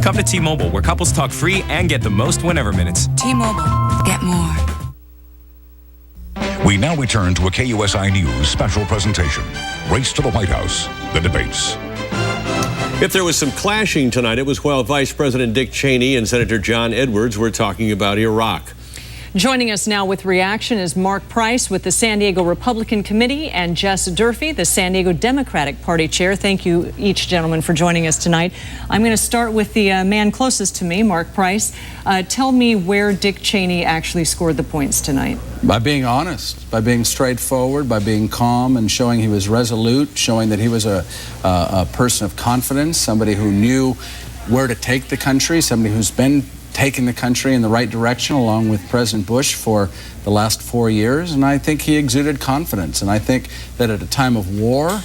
Come to T-Mobile, where couples talk free and get the most whenever minutes. T-Mobile. Get more. We now return to a KUSI News special presentation. Race to the White House, the debates. If there was some clashing tonight, it was while Vice President Dick Cheney and Senator John Edwards were talking about Iraq. Joining us now with reaction is Mark Price with the San Diego Republican Committee and Jess Durfee, the San Diego Democratic Party Chair. Thank you each, gentlemen, for joining us tonight. I'm going to start with the man closest to me, Mark Price. Tell me where Dick Cheney actually scored the points tonight. By being honest, by being straightforward, by being calm and showing he was resolute, showing that he was a person of confidence, somebody who knew where to take the country, somebody who's been taking the country in the right direction along with President Bush for the last 4 years, and I think he exuded confidence. And I think that at a time of war,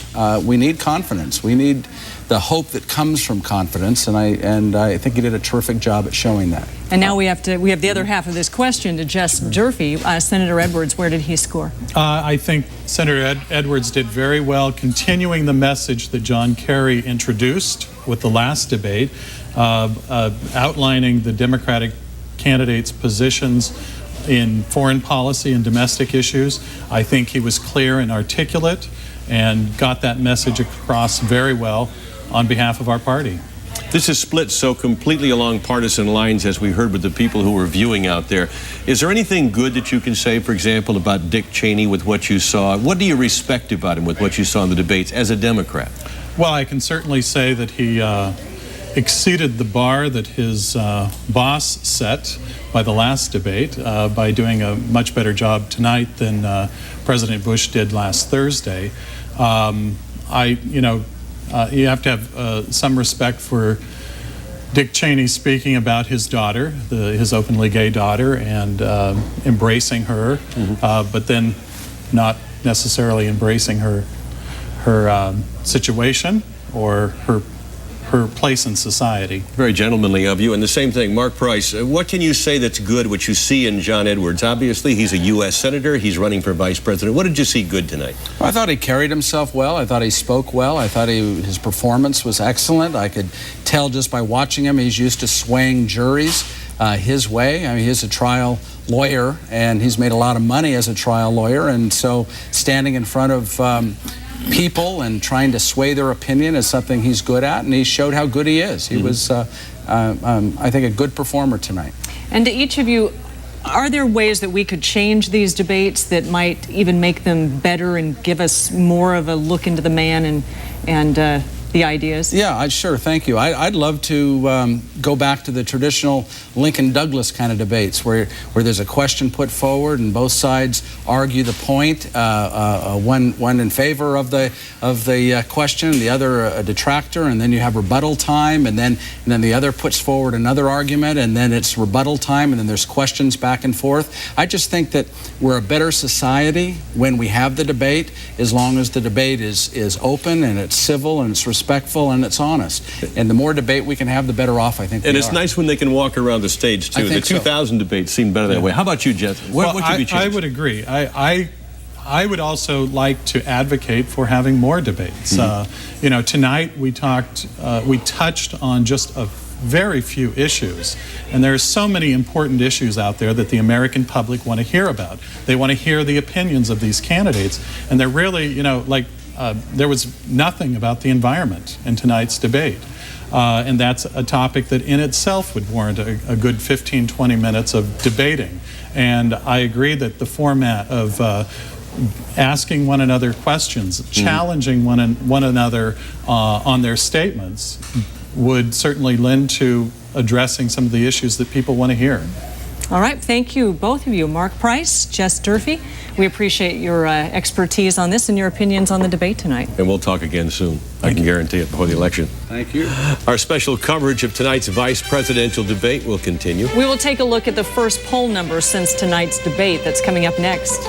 we need confidence. We need the hope that comes from confidence, and I think he did a terrific job at showing that. And now we have the other half of this question to Jess Durfee. Senator Edwards, where did he score? I think Senator Edwards did very well, continuing the message that John Kerry introduced with the last debate, outlining the Democratic candidates' positions in foreign policy and domestic issues. I think he was clear and articulate and got that message across very well on behalf of our party. This is split so completely along partisan lines, as we heard with the people who were viewing out there. Is there anything good that you can say, for example, about Dick Cheney with what you saw? What do you respect about him with what you saw in the debates as a Democrat? Well, I can certainly say that he exceeded the bar that his boss set by the last debate by doing a much better job tonight than President Bush did last Thursday. You have to have some respect for Dick Cheney speaking about his daughter, his openly gay daughter, and embracing her, but then not necessarily embracing her situation or her place in society. Very gentlemanly of you. And the same thing, Mark Price, what can you say that's good, what you see in John Edwards? Obviously, he's a U.S. Senator. He's running for Vice President. What did you see good tonight? Well, I thought he carried himself well. I thought he spoke well. I thought his performance was excellent. I could tell just by watching him, he's used to swaying juries his way. I mean, he's a trial lawyer, and he's made a lot of money as a trial lawyer. And so standing in front of people and trying to sway their opinion is something he's good at, and he showed how good he is. He was, I think, a good performer tonight. And to each of you, are there ways that we could change these debates that might even make them better and give us more of a look into the man and the ideas? Yeah, sure, thank you. I'd love to go back to the traditional Lincoln-Douglas kind of debates where there's a question put forward and both sides argue the point, one in favor of the question, the other a detractor, and then you have rebuttal time, and then the other puts forward another argument, and then it's rebuttal time, and then there's questions back and forth. I just think that we're a better society when we have the debate, as long as the debate is open and it's civil and it's respectful and it's honest. And the more debate we can have, the better off I think we are. And it's nice when they can walk around the stage, too. The 2000 debates seemed better that way. How about you, Jess? What would be changed? I would agree. I would also like to advocate for having more debates. You know, tonight we touched on just a very few issues, and there are so many important issues out there that the American public want to hear about. They want to hear the opinions of these candidates, and they're really, you know, like there was nothing about the environment in tonight's debate. And that's a topic that in itself would warrant a good 15-20 minutes of debating. And I agree that the format of asking one another questions, challenging one another on their statements would certainly lend to addressing some of the issues that people want to hear. All right, thank you, both of you. Mark Price, Jess Durfee, we appreciate your expertise on this and your opinions on the debate tonight. And we'll talk again soon. I can guarantee it before the election. Thank you. Our special coverage of tonight's vice presidential debate will continue. We will take a look at the first poll number since tonight's debate. That's coming up next.